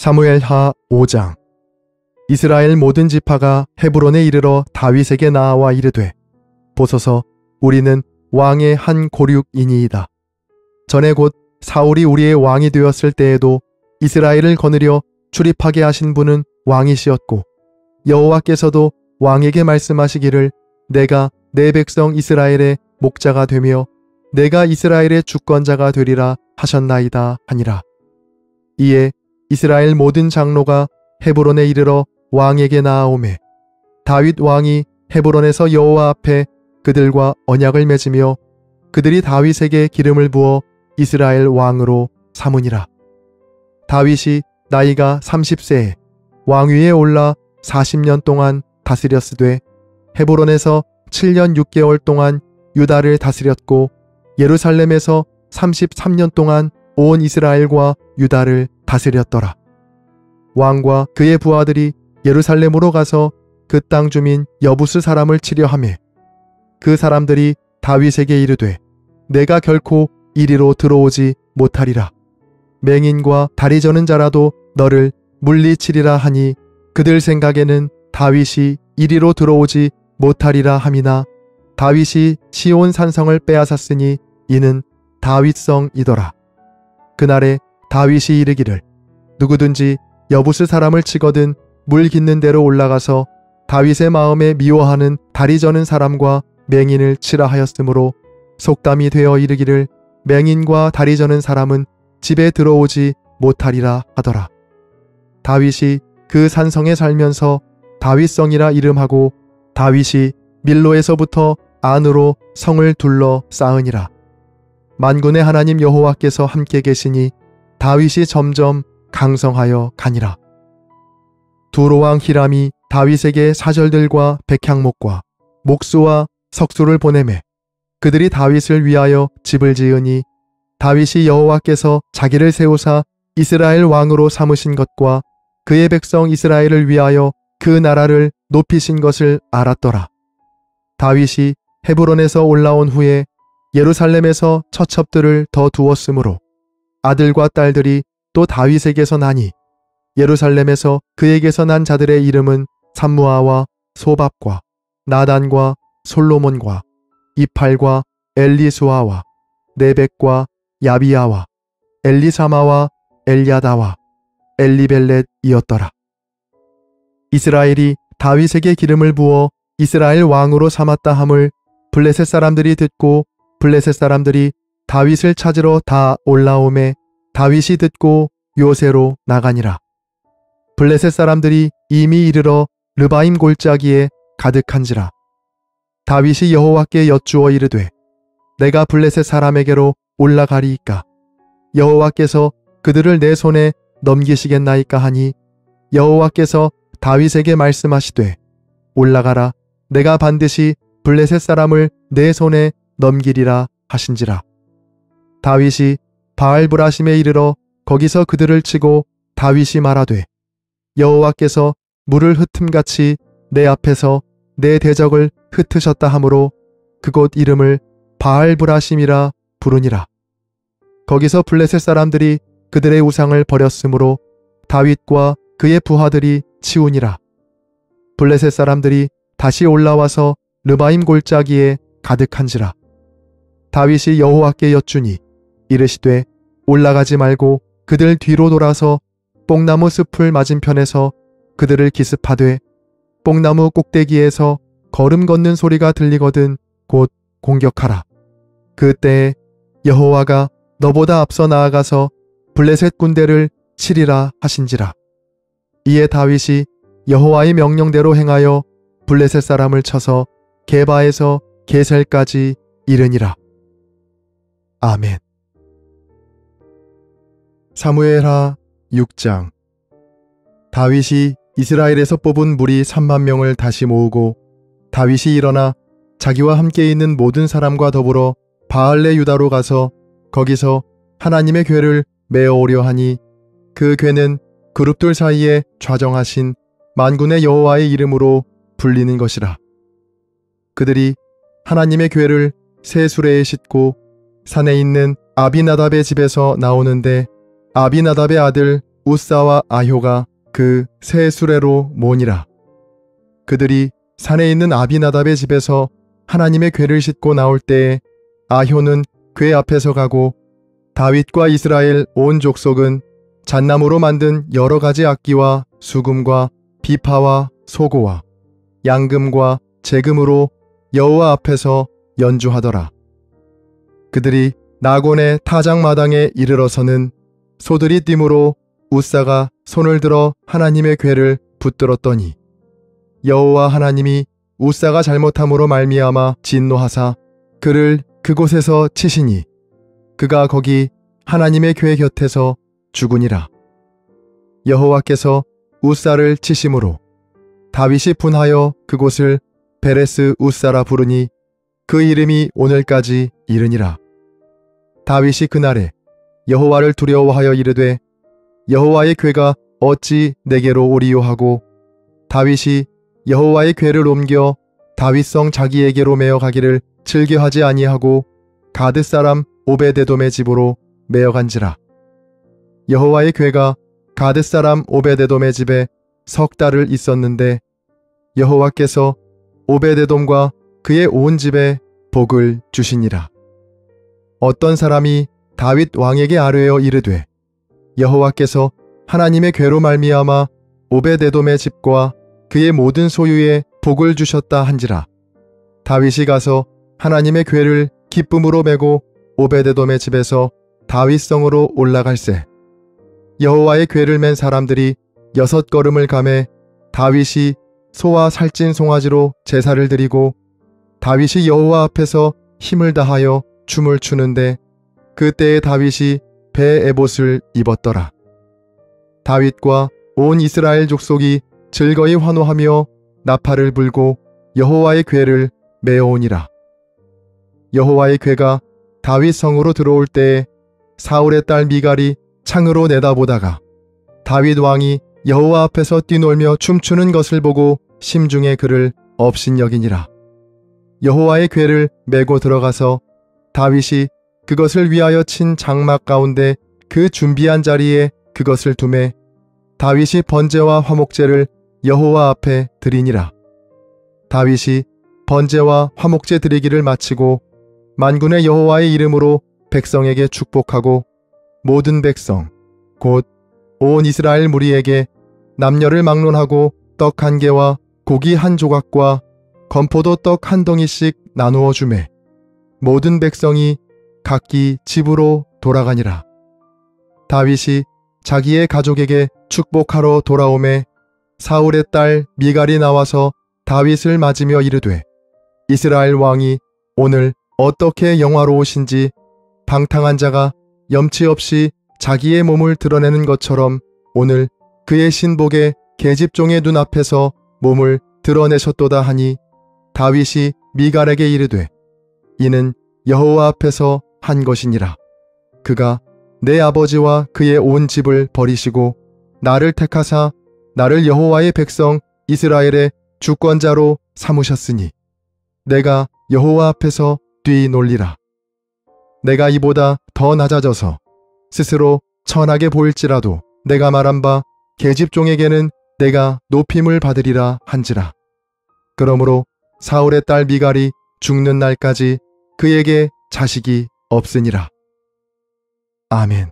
사무엘하 5장. 이스라엘 모든 지파가 헤브론에 이르러 다윗에게 나아와 이르되, 보소서, 우리는 왕의 한 고륙이니이다. 전에 곧 사울이 우리의 왕이 되었을 때에도 이스라엘을 거느려 출입하게 하신 분은 왕이시었고, 여호와께서도 왕에게 말씀하시기를 내가 내 백성 이스라엘의 목자가 되며 내가 이스라엘의 주권자가 되리라 하셨나이다 하니라. 이에 이스라엘 모든 장로가 헤브론에 이르러 왕에게 나아오매 다윗 왕이 헤브론에서 여호와 앞에 그들과 언약을 맺으며 그들이 다윗에게 기름을 부어 이스라엘 왕으로 삼으니라. 다윗이 나이가 30세에 왕위에 올라 40년 동안 다스렸으되 헤브론에서 7년 6개월 동안 유다를 다스렸고 예루살렘에서 33년 동안 온 이스라엘과 유다를 다스렸더라. 왕과 그의 부하들이 예루살렘으로 가서 그 땅 주민 여부스 사람을 치려 하매 그 사람들이 다윗에게 이르되 내가 결코 이리로 들어오지 못하리라. 맹인과 다리 저는 자라도 너를 물리치리라 하니 그들 생각에는 다윗이 이리로 들어오지 못하리라 함이나 다윗이 시온 산성을 빼앗았으니 이는 다윗성이더라. 그날에 다윗이 이르기를 누구든지 여부스 사람을 치거든 물 깃는 데로 올라가서 다윗의 마음에 미워하는 다리 저는 사람과 맹인을 치라 하였으므로 속담이 되어 이르기를 맹인과 다리 저는 사람은 집에 들어오지 못하리라 하더라. 다윗이 그 산성에 살면서 다윗성이라 이름하고 다윗이 밀로에서부터 안으로 성을 둘러 쌓으니라. 만군의 하나님 여호와께서 함께 계시니 다윗이 점점 강성하여 가니라. 두로왕 히람이 다윗에게 사절들과 백향목과 목수와 석수를 보내매 그들이 다윗을 위하여 집을 지으니 다윗이 여호와께서 자기를 세우사 이스라엘 왕으로 삼으신 것과 그의 백성 이스라엘을 위하여 그 나라를 높이신 것을 알았더라. 다윗이 헤브론에서 올라온 후에 예루살렘에서 처첩들을 더 두었으므로 아들과 딸들이 또 다윗에게서 나니 예루살렘에서 그에게서 난 자들의 이름은 삼무아와 소밥과 나단과 솔로몬과 이팔과 엘리수아와 네벡과 야비야와 엘리사마와 엘야다와 엘리벨렛이었더라. 이스라엘이 다윗에게 기름을 부어 이스라엘 왕으로 삼았다 함을 블레셋 사람들이 듣고 블레셋 사람들이 다윗을 찾으러 다 올라오매 다윗이 듣고 요새로 나가니라. 블레셋 사람들이 이미 이르러 르바임 골짜기에 가득한지라. 다윗이 여호와께 여쭈어 이르되 내가 블레셋 사람에게로 올라가리이까 여호와께서 그들을 내 손에 넘기시겠나이까 하니 여호와께서 다윗에게 말씀하시되 올라가라 내가 반드시 블레셋 사람을 내 손에 넘기리라 하신지라. 다윗이 바알브라심에 이르러 거기서 그들을 치고 다윗이 말하되 여호와께서 물을 흩음같이 내 앞에서 내 대적을 흩으셨다 하므로 그곳 이름을 바알브라심이라 부르니라. 거기서 블레셋 사람들이 그들의 우상을 버렸으므로 다윗과 그의 부하들이 치우니라. 블레셋 사람들이 다시 올라와서 르바임 골짜기에 가득한지라. 다윗이 여호와께 여쭈니 이르시되 올라가지 말고 그들 뒤로 돌아서 뽕나무 숲을 맞은편에서 그들을 기습하되 뽕나무 꼭대기에서 걸음 걷는 소리가 들리거든 곧 공격하라. 그때에 여호와가 너보다 앞서 나아가서 블레셋 군대를 치리라 하신지라. 이에 다윗이 여호와의 명령대로 행하여 블레셋 사람을 쳐서 게바에서 게셀까지 이르니라. 아멘. 사무엘하 6장. 다윗이 이스라엘에서 뽑은 무리 3만 명을 다시 모으고 다윗이 일어나 자기와 함께 있는 모든 사람과 더불어 바알레 유다로 가서 거기서 하나님의 궤를 메어오려 하니 그 궤는 그룹들 사이에 좌정하신 만군의 여호와의 이름으로 불리는 것이라. 그들이 하나님의 궤를 새 수레에 싣고 산에 있는 아비나답의 집에서 나오는데 아비나답의 아들 우사와 아효가 그 세 수레로 모니라. 그들이 산에 있는 아비나답의 집에서 하나님의 궤를 싣고 나올 때에 아효는 궤 앞에서 가고 다윗과 이스라엘 온 족속은 잣나무로 만든 여러 가지 악기와 수금과 비파와 소고와 양금과 제금으로 여호와 앞에서 연주하더라. 그들이 나곤의 타작마당에 이르러서는 소들이 뛰므로 우사가 손을 들어 하나님의 궤를 붙들었더니 여호와 하나님이 우사가 잘못함으로 말미암아 진노하사 그를 그곳에서 치시니 그가 거기 하나님의 궤 곁에서 죽으니라. 여호와께서 우사를 치심으로 다윗이 분하여 그곳을 베레스 우사라 부르니 그 이름이 오늘까지 이르니라. 다윗이 그날에 여호와를 두려워하여 이르되 여호와의 궤가 어찌 내게로 오리요 하고 다윗이 여호와의 궤를 옮겨 다윗성 자기에게로 메어 가기를 즐겨하지 아니하고 가드 사람 오베데돔의 집으로 메어 간지라. 여호와의 궤가 가드 사람 오베데돔의 집에 석 달을 있었는데 여호와께서 오베데돔과 그의 온 집에 복을 주시니라. 어떤 사람이 다윗 왕에게 아뢰어 이르되 여호와께서 하나님의 궤로 말미암아 오베데돔의 집과 그의 모든 소유에 복을 주셨다 한지라. 다윗이 가서 하나님의 궤를 기쁨으로 메고 오베데돔의 집에서 다윗성으로 올라갈새 여호와의 궤를 맨 사람들이 6걸음을 가매 다윗이 소와 살찐 송아지로 제사를 드리고 다윗이 여호와 앞에서 힘을 다하여 춤을 추는데 그때에 다윗이 배 에봇을 입었더라. 다윗과 온 이스라엘 족속이 즐거이 환호하며 나팔을 불고 여호와의 궤를 메어오니라. 여호와의 궤가 다윗 성으로 들어올 때에 사울의 딸 미갈이 창으로 내다보다가 다윗 왕이 여호와 앞에서 뛰놀며 춤추는 것을 보고 심중에 그를 업신여기니라. 여호와의 궤를 메고 들어가서 다윗이 그것을 위하여 친 장막 가운데 그 준비한 자리에 그것을 두매 다윗이 번제와 화목제를 여호와 앞에 드리니라. 다윗이 번제와 화목제 드리기를 마치고 만군의 여호와의 이름으로 백성에게 축복하고 모든 백성 곧 온 이스라엘 무리에게 남녀를 막론하고 떡 1개와 고기 1조각과 건포도 떡 1덩이씩 나누어 주매 모든 백성이 각기 집으로 돌아가니라. 다윗이 자기의 가족에게 축복하러 돌아오매 사울의 딸 미갈이 나와서 다윗을 맞으며 이르되 이스라엘 왕이 오늘 어떻게 영화로우신지 방탕한 자가 염치 없이 자기의 몸을 드러내는 것처럼 오늘 그의 신복의 계집종의 눈앞에서 몸을 드러내셨도다 하니 다윗이 미갈에게 이르되 이는 여호와 앞에서 한 것이니라. 그가 내 아버지와 그의 온 집을 버리시고 나를 택하사 나를 여호와의 백성 이스라엘의 주권자로 삼으셨으니 내가 여호와 앞에서 뛰놀리라. 내가 이보다 더 낮아져서 스스로 천하게 보일지라도 내가 말한 바 계집종에게는 내가 높임을 받으리라 한지라. 그러므로 사울의 딸 미갈이 죽는 날까지 그에게 자식이 없으니라. 아멘.